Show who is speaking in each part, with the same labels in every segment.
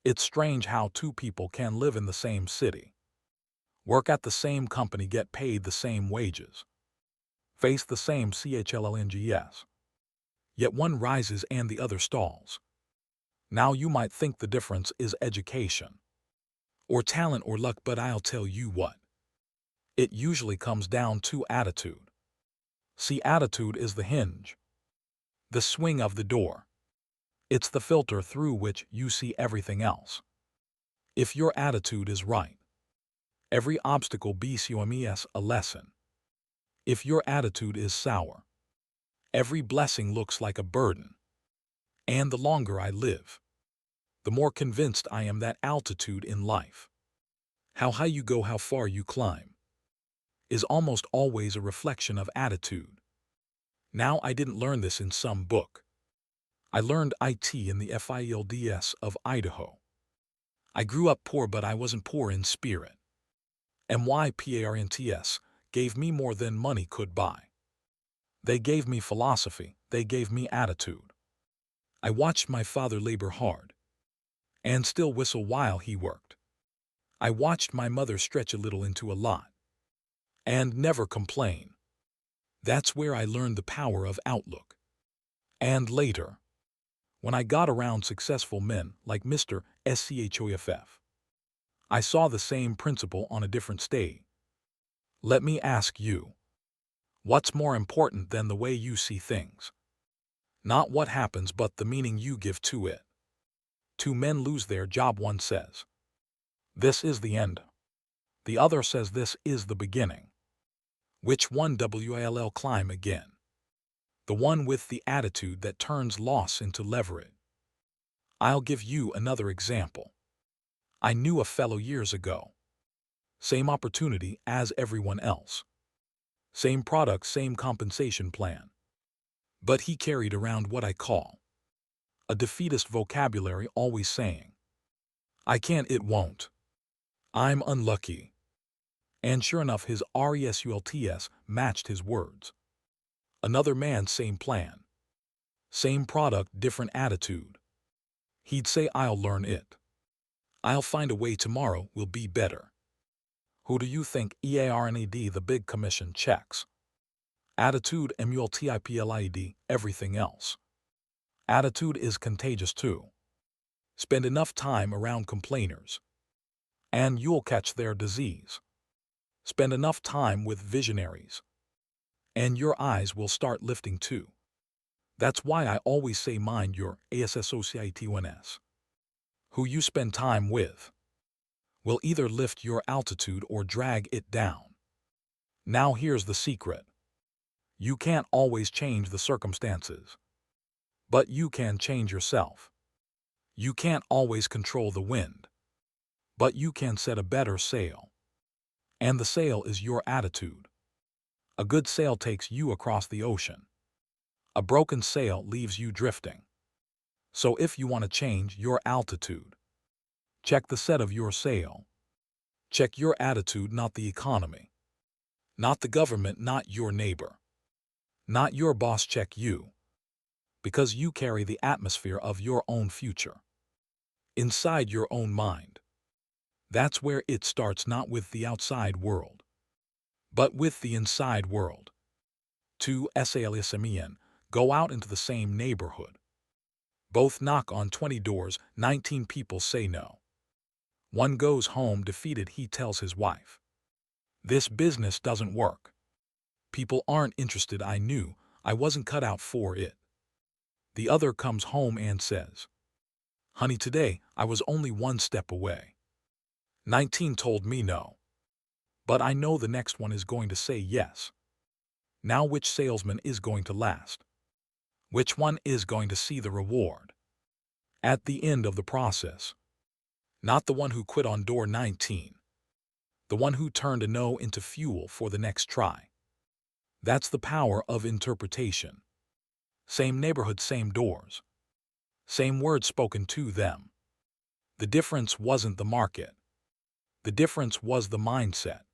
Speaker 1: It's strange how two people can live in the same city, work at the same company, get paid the same wages, face the same challenges, yet one rises and the other stalls. Now you might think the difference is education, or talent or luck, but I'll tell you what. It usually comes down to attitude. See, attitude is the hinge, the swing of the door. It's the filter through which you see everything else. If your attitude is right, every obstacle becomes a lesson. If your attitude is sour, every blessing looks like a burden. And the longer I live, the more convinced I am that altitude in life, how high you go, how far you climb, is almost always a reflection of attitude. Now, I didn't learn this in some book. I learned it in the fields of Idaho. I grew up poor, but I wasn't poor in spirit. My parents gave me more than money could buy. They gave me philosophy, they gave me attitude. I watched my father labor hard and still whistle while he worked. I watched my mother stretch a little into a lot and never complain. That's where I learned the power of outlook. And later, when I got around successful men like Mr. Schoff, I saw the same principle on a different stage. Let me ask you, what's more important than the way you see things? Not what happens, but the meaning you give to it. Two men lose their job. One says, "This is the end." The other says, "This is the beginning." Which one will climb again? The one with the attitude that turns loss into leverage. I'll give you another example. I knew a fellow years ago. Same opportunity as everyone else. Same product, same compensation plan. But he carried around what I call a defeatist vocabulary, always saying, "I can't, it won't. I'm unlucky." And sure enough, his results matched his words. Another man, same plan. Same product, different attitude. He'd say, "I'll learn it. I'll find a way, tomorrow will be better." Who do you think earned the big commission checks? Attitude, multiplied everything else. Attitude is contagious too. Spend enough time around complainers, and you'll catch their disease. Spend enough time with visionaries, and your eyes will start lifting too. That's why I always say, mind your associates. Who you spend time with will either lift your altitude or drag it down. Now here's the secret. You can't always change the circumstances, but you can change yourself. You can't always control the wind, but you can set a better sail. And the sail is your attitude. A good sail takes you across the ocean. A broken sail leaves you drifting. So if you want to change your altitude, check the set of your sail. Check your attitude, not the economy. Not the government, not your neighbor. Not your boss. Check you. Because you carry the atmosphere of your own future inside your own mind. That's where it starts, not with the outside world, but with the inside world. Two SALSMEN go out into the same neighborhood. Both knock on 20 doors, 19 people say no. One goes home defeated. He tells his wife, "This business doesn't work. People aren't interested. I knew I wasn't cut out for it." The other comes home and says, "Honey, today I was only one step away. 19 told me no. But I know the next one is going to say yes." Now which salesman is going to last? Which one is going to see the reward at the end of the process? Not the one who quit on door 19. The one who turned a no into fuel for the next try. That's the power of interpretation. Same neighborhood, same doors. Same words spoken to them. The difference wasn't the market. The difference was the mindset.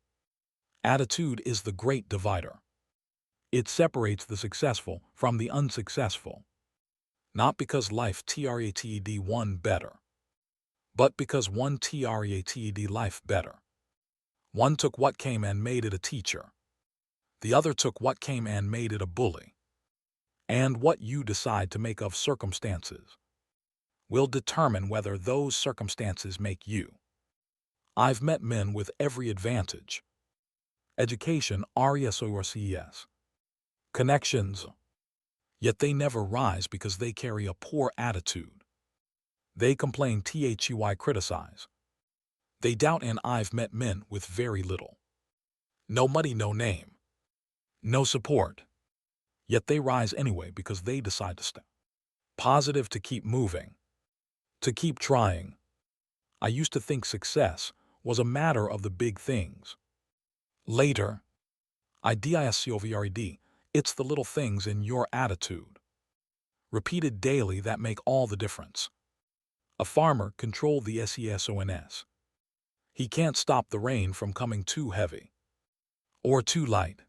Speaker 1: Attitude is the great divider. It separates the successful from the unsuccessful. Not because life treated one better, but because one treated life better. One took what came and made it a teacher. The other took what came and made it a bully. And what you decide to make of circumstances will determine whether those circumstances make you. I've met men with every advantage. Education, RES, connections. Yet they never rise because they carry a poor attitude. They complain, criticize. They doubt, and I've met men with very little. No money, no name, no support. Yet they rise anyway because they decide to stay positive, to keep moving, to keep trying. I used to think success was a matter of the big things. Later, I discovered it's the little things in your attitude, repeated daily, that make all the difference. A farmer controlled the seasons. He can't stop the rain from coming too heavy or too light.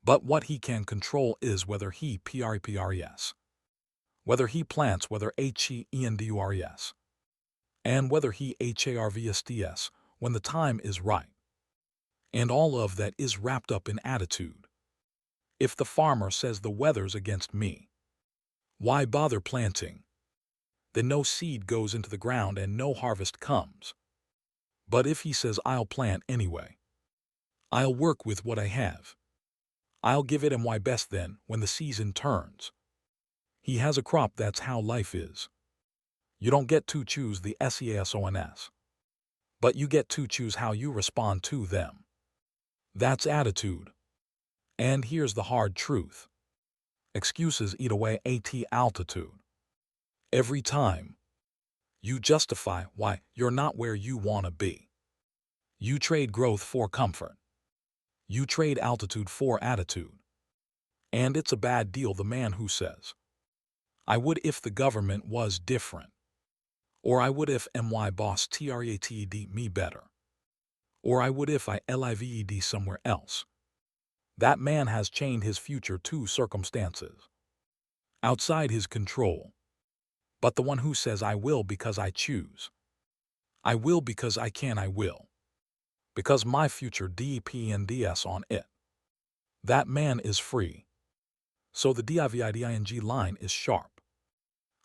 Speaker 1: But what he can control is whether he prepres, whether he plants, whether hendurs, and whether he harvests when the time is right. And all of that is wrapped up in attitude. If the farmer says the weather's against me, why bother planting? Then no seed goes into the ground and no harvest comes. But if he says I'll plant anyway, I'll work with what I have, I'll give it my best, then when the season turns, he has a crop. That's how life is. You don't get to choose the seasons, but you get to choose how you respond to them. That's attitude. And here's the hard truth. Excuses eat away at altitude. Every time you justify why you're not where you want to be. You trade growth for comfort. You trade altitude for attitude. And it's a bad deal. The man who says, I would if the government was different, or I would if my boss treated me better, or I would if I lived somewhere else. That man has chained his future to circumstances outside his control. But the one who says, I will because I choose, I will because I can, I will because my future depends on it, that man is free. So the dividing line is sharp.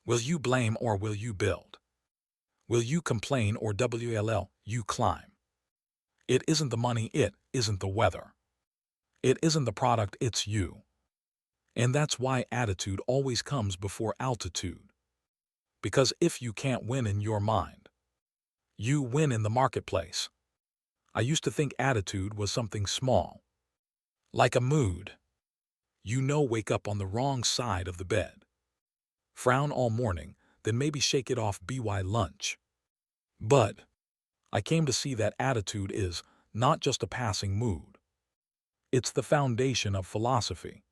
Speaker 1: Will you blame or will you build? Will you complain or you climb? It isn't the money, it isn't the weather. It isn't the product, it's you. And that's why attitude always comes before altitude. Because if you can't win in your mind, you win in the marketplace. I used to think attitude was something small, like a mood. Wake up on the wrong side of the bed, frown all morning, then maybe shake it off by lunch. But I came to see that attitude is not just a passing mood. It's the foundation of philosophy.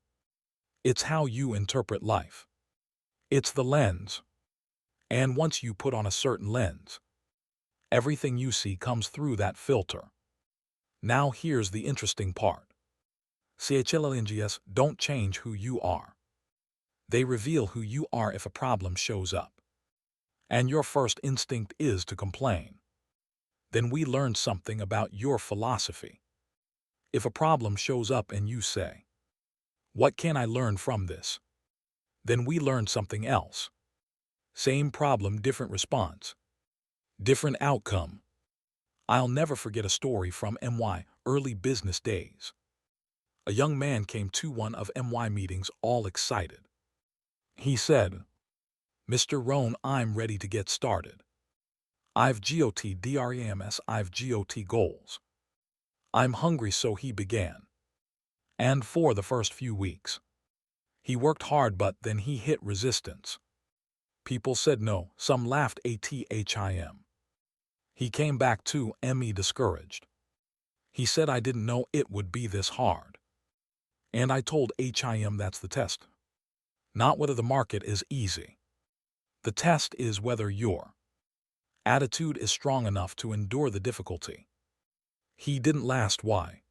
Speaker 1: It's how you interpret life. It's the lens. And once you put on a certain lens, everything you see comes through that filter. Now here's the interesting part. Challenges don't change who you are. They reveal who you are if a problem shows up. And your first instinct is to complain. Then we learn something about your philosophy. If a problem shows up and you say, what can I learn from this? Then we learn something else. Same problem, different response. Different outcome. I'll never forget a story from my early business days. A young man came to one of my meetings all excited. He said, Mr. Rohn, I'm ready to get started. I've got dreams, I've got goals. I'm hungry. So he began. And for the first few weeks, he worked hard, but then he hit resistance. People said no, some laughed at him. He came back to me discouraged. He said, I didn't know it would be this hard. And I told him that's the test. Not whether the market is easy. The test is whether your attitude is strong enough to endure the difficulty. He didn't last. Why?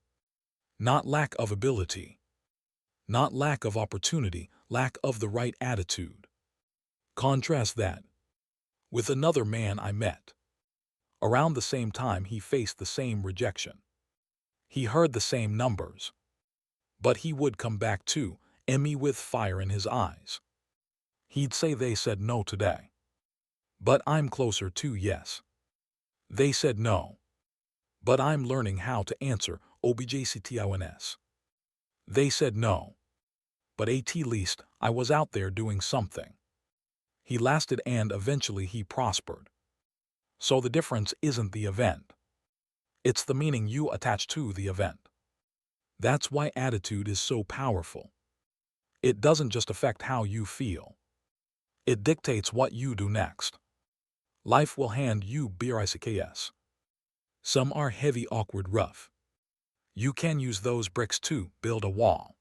Speaker 1: Not lack of ability. Not lack of opportunity, lack of the right attitude. Contrast that with another man I met. Around the same time he faced the same rejection. He heard the same numbers. But he would come back too, Emmy with fire in his eyes. He'd say they said no today. But I'm closer to yes. They said no. But I'm learning how to answer OBJCTIONS. They said no. But at least I was out there doing something. He lasted and eventually he prospered. So the difference isn't the event. It's the meaning you attach to the event. That's why attitude is so powerful. It doesn't just affect how you feel. It dictates what you do next. Life will hand you bricks. Some are heavy, awkward, rough. You can use those bricks to build a wall.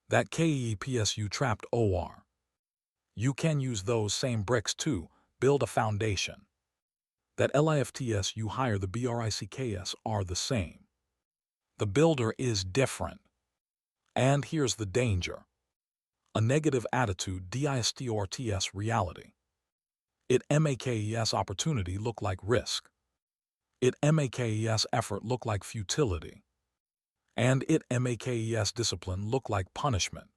Speaker 1: That KEPS you trapped OR. You can use those same bricks to build a foundation. That LIFTS you hire the BRICKS are the same. The builder is different. And here's the danger. A negative attitude DISTORTS reality. It MAKES opportunity look like risk. It MAKES effort look like futility. And it MAKES discipline look like punishment.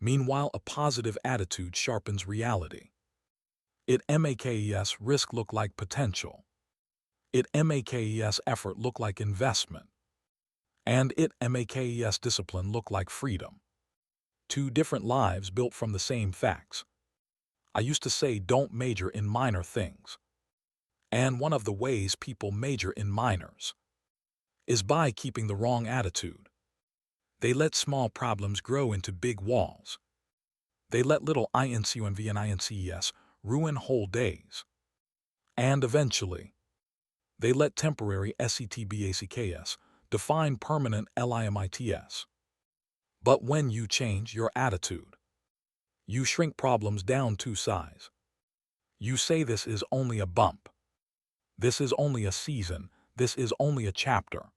Speaker 1: Meanwhile, a positive attitude sharpens reality. It MAKES risk look like potential. It MAKES effort look like investment. And it MAKES discipline look like freedom. Two different lives built from the same facts. I used to say don't major in minor things. And one of the ways people major in minors is by keeping the wrong attitude. They let small problems grow into big walls. They let little INCUNV and INCES ruin whole days. And eventually, they let temporary SETBACKS define permanent LIMITS. But when you change your attitude, you shrink problems down to size. You say this is only a bump. This is only a season. This is only a chapter.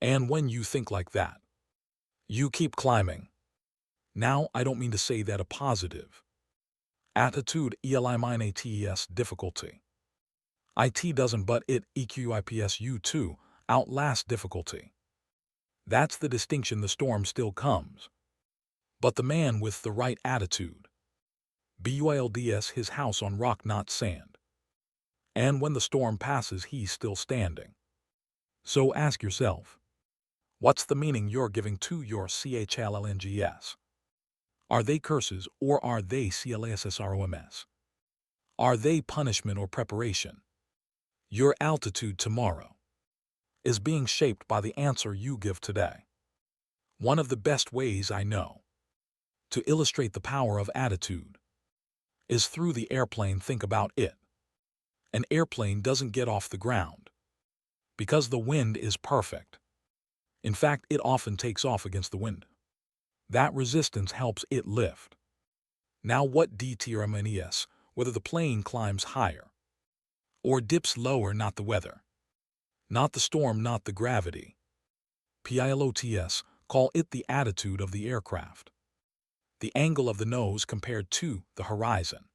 Speaker 1: And when you think like that, you keep climbing. Now, I don't mean to say that a positive attitude ELIMINATES difficulty. IT doesn't, but it EQIPS you too outlast difficulty. That's the distinction. The storm still comes. But the man with the right attitude BUILDS his house on rock not sand. And when the storm passes he's still standing. So ask yourself, what's the meaning you're giving to your CHLLNGS? Are they curses or are they CLASSROMS? Are they punishment or preparation? Your altitude tomorrow is being shaped by the answer you give today. One of the best ways I know to illustrate the power of attitude is through the airplane. Think about it. An airplane doesn't get off the ground because the wind is perfect. In fact, it often takes off against the wind. That resistance helps it lift. Now what determines whether the plane climbs higher or dips lower? Not the weather, not the storm, not the gravity. PILOTS call it the attitude of the aircraft. The angle of the nose compared to the horizon.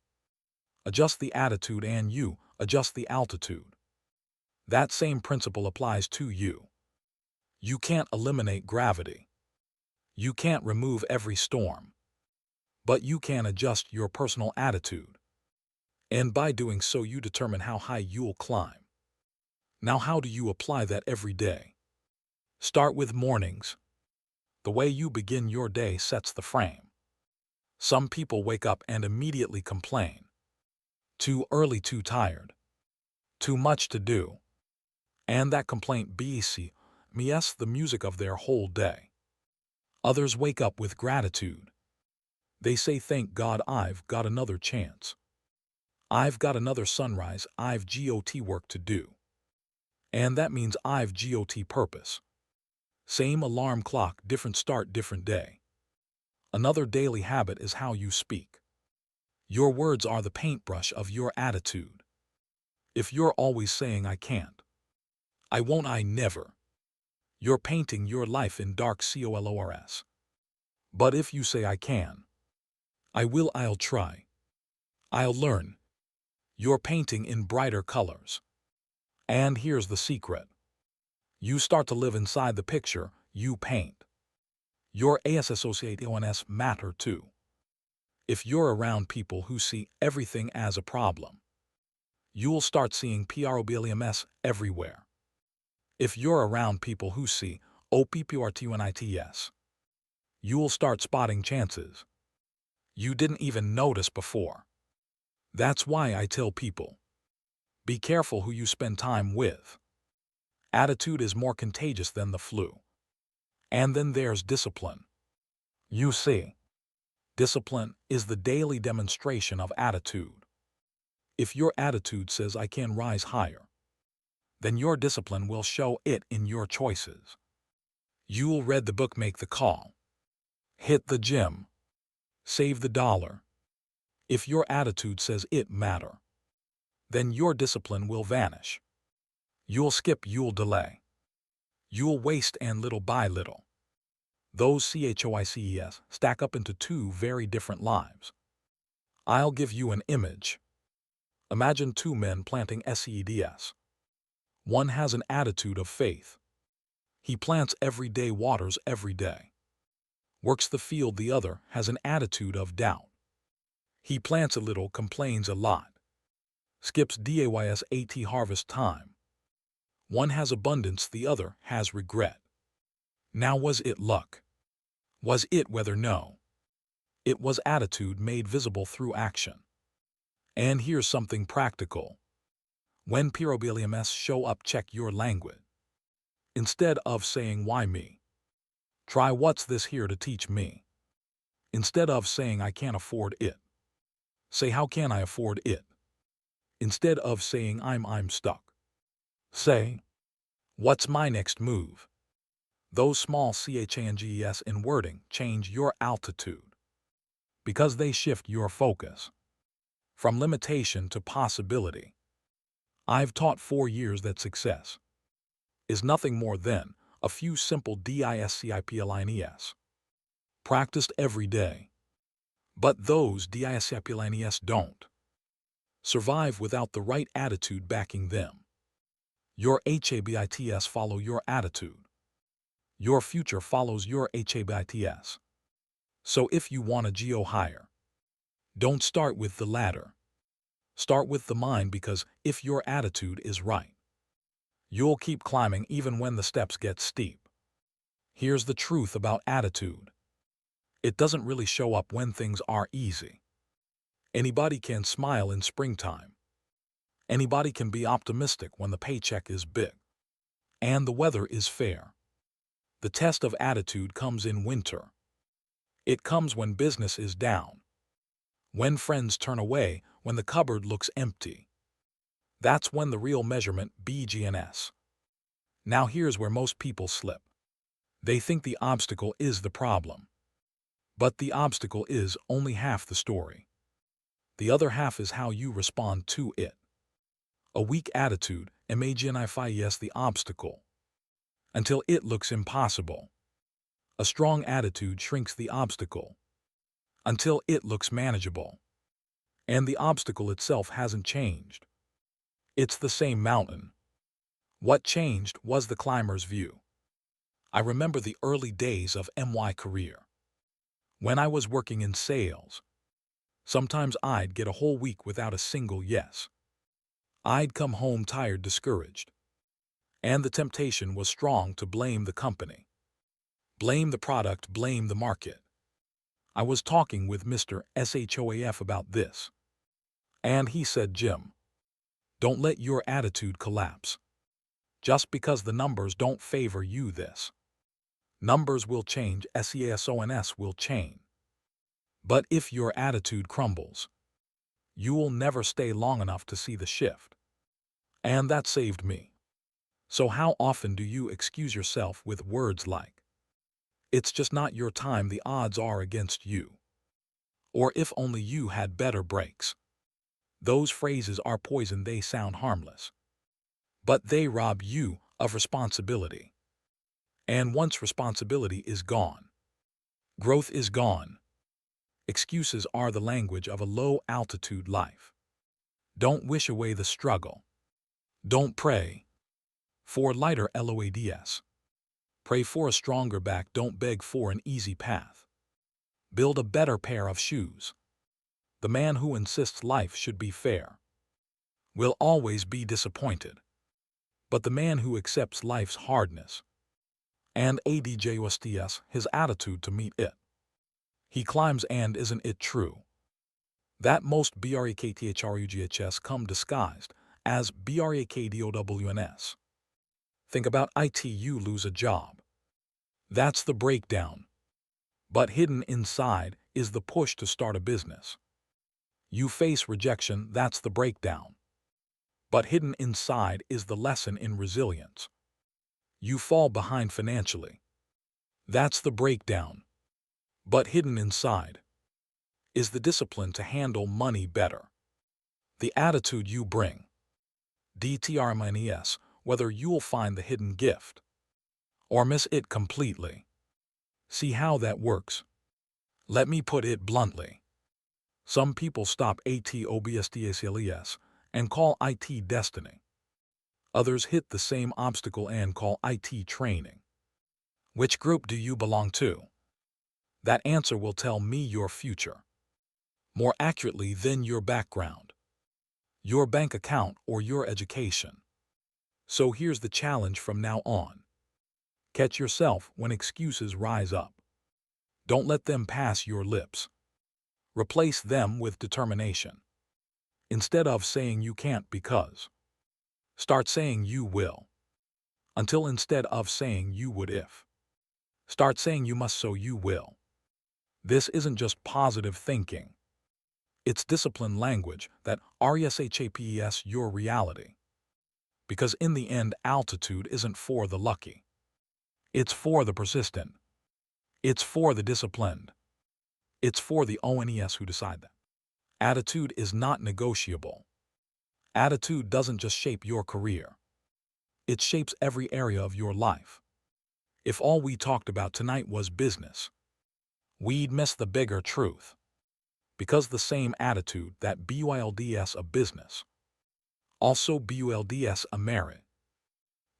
Speaker 1: Adjust the attitude and you adjust the altitude. That same principle applies to you. You can't eliminate gravity. You can't remove every storm. But you can adjust your personal attitude. And by doing so you determine how high you'll climb. Now how do you apply that every day? Start with mornings. The way you begin your day sets the frame. Some people wake up and immediately complain. Too early, too tired. Too much to do. And that complaint becomes the music of their whole day. Others wake up with gratitude. They say, thank God I've got another chance. I've got another sunrise. I've got work to do. And that means I've got purpose. Same alarm clock, different start, different day. Another daily habit is how you speak. Your words are the paintbrush of your attitude. If you're always saying I can't, I won't, I never, you're painting your life in dark colors. But if you say I can, I will, I'll try, I'll learn, you're painting in brighter colors. And here's the secret. You start to live inside the picture you paint. Your associations matter too. If you're around people who see everything as a problem, you'll start seeing problems everywhere. If you're around people who see opportunities, you'll start spotting chances you didn't even notice before. That's why I tell people, be careful who you spend time with. Attitude is more contagious than the flu. And then there's discipline. You see, discipline is the daily demonstration of attitude. If your attitude says I can rise higher, then your discipline will show it in your choices. You'll read the book, make the call, hit the gym, save the dollar. If your attitude says it matter, then your discipline will vanish. You'll skip, you'll delay. You'll waste, and little by little, those choices stack up into two very different lives. I'll give you an image. Imagine two men planting seeds. One has an attitude of faith. He plants every day, waters every day, works the field. The other has an attitude of doubt. He plants a little, complains a lot, skips days at harvest time. One has abundance, the other has regret. Now, was it luck? Was it weather? No. It was attitude made visible through action. And here's something practical. When problems show up, check your language. Instead of saying, why me? Try, what's this here to teach me? Instead of saying, I can't afford it, say, how can I afford it? Instead of saying, I'm stuck, say, what's my next move? Those small changes in wording change your altitude because they shift your focus from limitation to possibility. I've taught 4 years that success is nothing more than a few simple disciplines practiced every day. But those disciplines don't survive without the right attitude backing them. Your habits follow your attitude. Your future follows your habits. So if you want to go higher, don't start with the ladder. Start with the mind, because if your attitude is right, you'll keep climbing even when the steps get steep. Here's the truth about attitude. It doesn't really show up when things are easy. Anybody can smile in springtime. Anybody can be optimistic when the paycheck is big and the weather is fair. The test of attitude comes in winter. It comes when business is down, when friends turn away, when the cupboard looks empty. That's when the real measurement begins. Now here's where most people slip. They think the obstacle is the problem. But the obstacle is only half the story. The other half is how you respond to it. A weak attitude magnifies the obstacle until it looks impossible. A strong attitude shrinks the obstacle until it looks manageable. And the obstacle itself hasn't changed. It's the same mountain. What changed was the climber's view. I remember the early days of my career. When I was working in sales, sometimes I'd get a whole week without a single yes. I'd come home tired, discouraged. And the temptation was strong to blame the company, blame the product, blame the market. I was talking with Mr. Shoaf about this, and he said, Jim, don't let your attitude collapse. Just because the numbers don't favor you, this numbers will change, SESONS will change. But if your attitude crumbles, you will never stay long enough to see the shift. And that saved me. So how often do you excuse yourself with words like, it's just not your time, the odds are against you, or if only you had better brakes? Those phrases are poison. They sound harmless, but they rob you of responsibility. And once responsibility is gone, growth is gone. Excuses are the language of a low-altitude life. Don't wish away the struggle. Don't pray for lighter LOADS. Pray for a stronger back. Don't beg for an easy path. Build a better pair of shoes. The man who insists life should be fair will always be disappointed. But the man who accepts life's hardness and adjusts his attitude to meet it, he climbs. And isn't it true that most BREKTHRUGHS come disguised as BREKDOWNS? Think about it. You lose a job. That's the breakdown. But hidden inside is the push to start a business. You face rejection. That's the breakdown. But hidden inside is the lesson in resilience. You fall behind financially. That's the breakdown. But hidden inside is the discipline to handle money better. The attitude you bring. DTRMINES, whether you'll find the hidden gift or miss it completely. See how that works? Let me put it bluntly. Some people stop at OBSDACLES and call it destiny. Others hit the same obstacle and call it training. Which group do you belong to? That answer will tell me your future. More accurately than your background, your bank account, or your education. So here's the challenge from now on. Catch yourself when excuses rise up. Don't let them pass your lips. Replace them with determination. Instead of saying you can't because, start saying you will. Until instead of saying you would if, start saying you must so you will. This isn't just positive thinking. It's disciplined language that RESHAPES your reality. Because in the end, altitude isn't for the lucky. It's for the persistent. It's for the disciplined. It's for the ONES who decide that. Attitude is not negotiable. Attitude doesn't just shape your career. It shapes every area of your life. If all we talked about tonight was business, we'd miss the bigger truth. Because the same attitude that BUILDS a business also BUILDS a merit.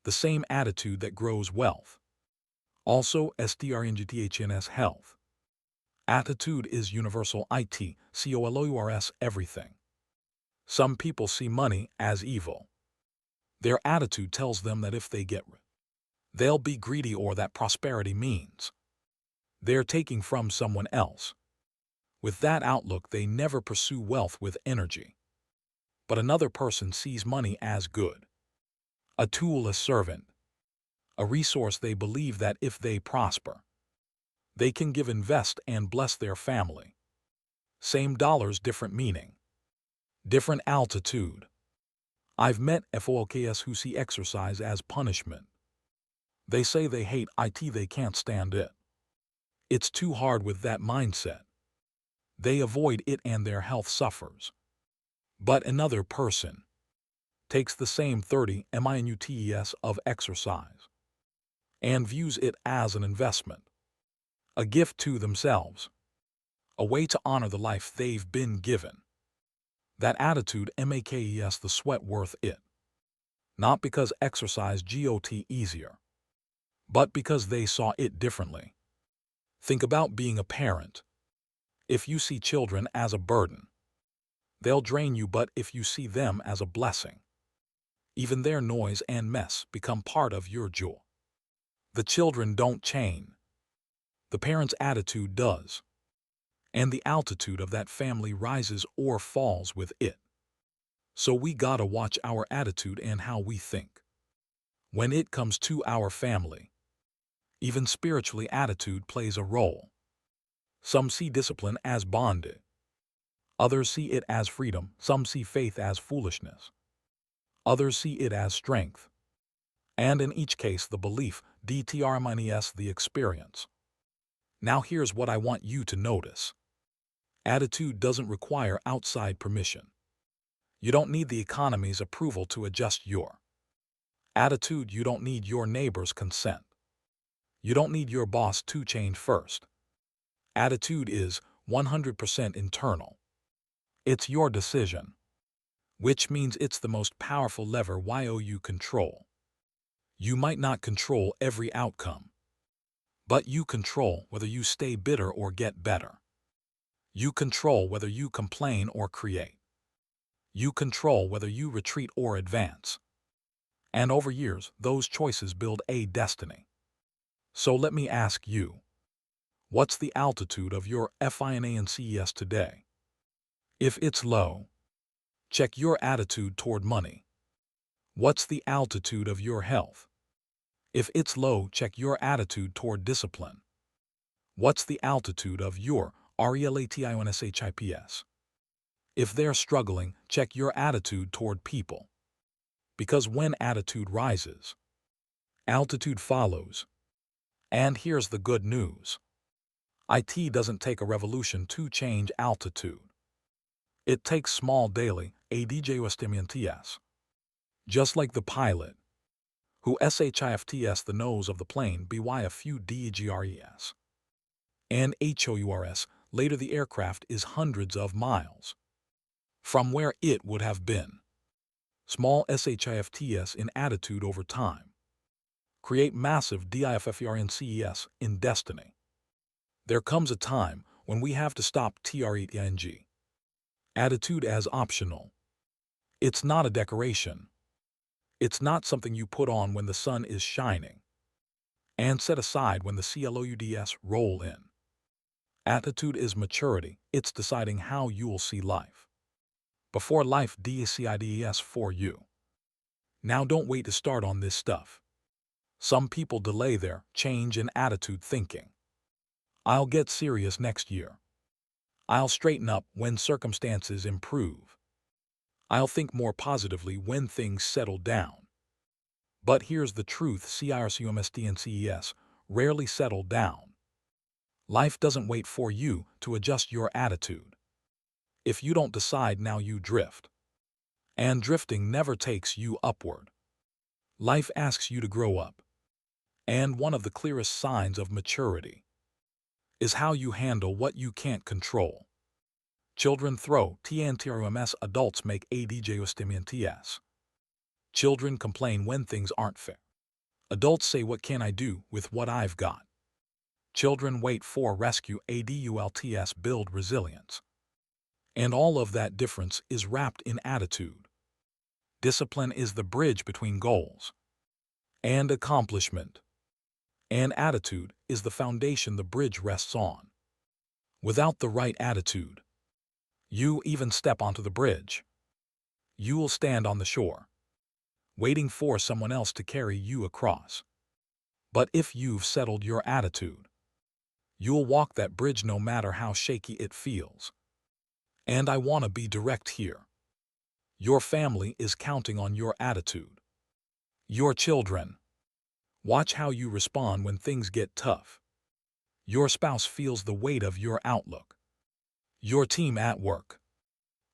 Speaker 1: The same attitude that grows wealth also STRNGTHNS health. Attitude is universal. COLOURS everything. Some people see money as evil. Their attitude tells them that if they get rich, they'll be greedy, or that prosperity means they're taking from someone else. With that outlook, they never pursue wealth with energy. But another person sees money as good, a tool, a servant, a resource. They believe that if they prosper, they can give, invest, and bless their family. Same dollars, different meaning, different altitude. I've met FOLKS who see exercise as punishment. They say they hate it, they can't stand it. It's too hard. With that mindset, they avoid it and their health suffers. But another person takes the same 30 minutes of exercise and views it as an investment, a gift to themselves, a way to honor the life they've been given. That attitude makes the sweat worth it. Not because exercise got easier, but because they saw it differently. Think about being a parent. If you see children as a burden, they'll drain you. But if you see them as a blessing, even their noise and mess become part of your joy. The children don't chain. The parent's attitude does. And the altitude of that family rises or falls with it. So we gotta watch our attitude and how we think. When it comes to our family, even spiritually, attitude plays a role. Some see discipline as bondage. Others see it as freedom. Some see faith as foolishness. Others see it as strength. And in each case, the belief, DTRMINES the experience. Now here's what I want you to notice. Attitude doesn't require outside permission. You don't need the economy's approval to adjust your attitude. You don't need your neighbor's consent. You don't need your boss to change first. Attitude is 100% internal. It's your decision. which means it's the most powerful lever you control. You might not control every outcome, but you control whether you stay bitter or get better. You control whether you complain or create. You control whether you retreat or advance. And over years, those choices build a destiny. So let me ask you, what's the altitude of your FINANCES today? If it's low, check your attitude toward money. What's the altitude of your health? If it's low, check your attitude toward discipline. What's the altitude of your RELATIONSHIPS? If they're struggling, check your attitude toward people. Because when attitude rises, altitude follows. And here's the good news. IT doesn't take a revolution to change altitude. It takes small daily adjustments. Just like the pilot, who shifts the nose of the plane by a few degrees. And HOURS, later the aircraft is hundreds of miles from where it would have been. Small shifts in attitude over time create massive differences in destiny. There comes a time when we have to stop treating attitude as optional. It's not a decoration. It's not something you put on when the sun is shining and set aside when the clouds roll in. Attitude is maturity. It's deciding how you'll see life before life decides for you. Now don't wait to start on this stuff. Some people delay their change in attitude thinking, I'll get serious next year. I'll straighten up when circumstances improve. I'll think more positively when things settle down. But here's the truth, CIRCUMSDNCES rarely settle down. Life doesn't wait for you to adjust your attitude. If you don't decide now, you drift. And drifting never takes you upward. Life asks you to grow up. And one of the clearest signs of maturity is how you handle what you can't control. Children throw tantrums, adults make adjustments. Children complain when things aren't fair. Adults say, what can I do with what I've got? Children wait for rescue, adults build resilience. And all of that difference is wrapped in attitude. Discipline is the bridge between goals and accomplishment. And attitude is the foundation the bridge rests on. Without the right attitude, you even step onto the bridge. You will stand on the shore, waiting for someone else to carry you across. But if you've settled your attitude, you'll walk that bridge no matter how shaky it feels. And I want to be direct here. Your family is counting on your attitude. Your children. Watch how you respond when things get tough. Your spouse feels the weight of your outlook. Your team at work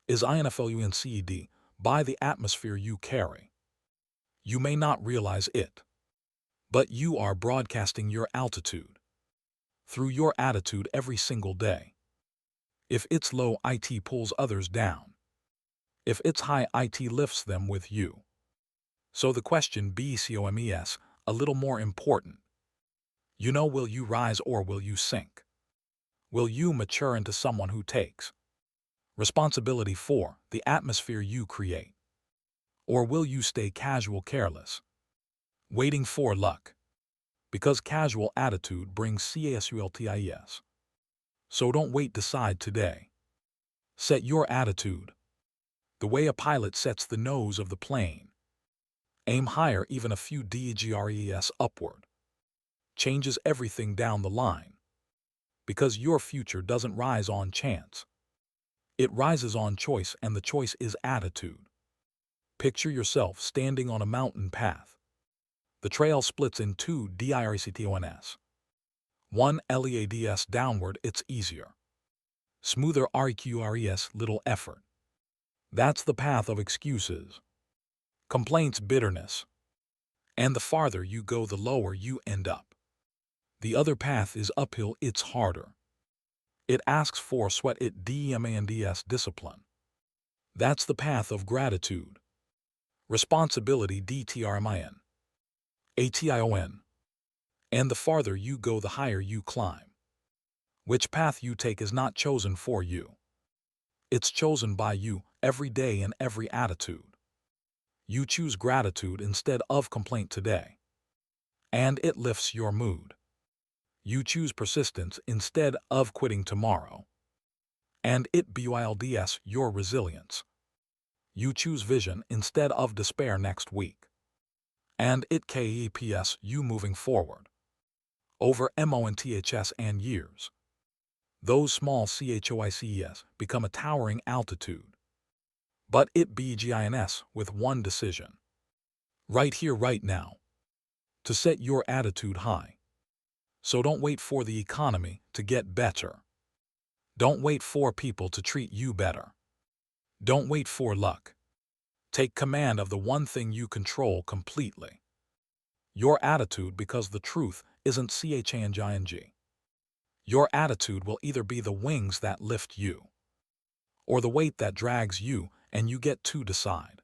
Speaker 1: is influenced by the atmosphere you carry. You may not realize it, but you are broadcasting your altitude through your attitude every single day. If it's low, it pulls others down. If it's high, it lifts them with you. So the question becomes a little more important. Will you rise or will you sink? Will you mature into someone who takes responsibility for the atmosphere you create? Or will you stay casual, careless, waiting for luck? Because casual attitude brings CASULTIS. So don't wait, decide today. Set your attitude the way a pilot sets the nose of the plane. Aim higher, even a few degrees upward changes everything down the line. Because your future doesn't rise on chance. It rises on choice, and the choice is attitude. Picture yourself standing on a mountain path. The trail splits in two directions. One leads downward, it's easier. Smoother requires little effort. That's the path of excuses, complaints, bitterness. And the farther you go, the lower you end up. The other path is uphill, it's harder. It asks for sweat, it demands discipline. That's the path of gratitude. Responsibility DTRMIN. ATION. And the farther you go, the higher you climb. Which path you take is not chosen for you. It's chosen by you every day in every attitude. You choose gratitude instead of complaint today, and it lifts your mood. You choose persistence instead of quitting tomorrow, and it builds your resilience. You choose vision instead of despair next week, and it keeps you moving forward. Over months and years, those small choices become a towering altitude. But it begins with one decision. Right here, right now. To set your attitude high. So don't wait for the economy to get better. Don't wait for people to treat you better. Don't wait for luck. Take command of the one thing you control completely. Your attitude, because the truth isn't changing. Your attitude will either be the wings that lift you, or the weight that drags you, and you get to decide.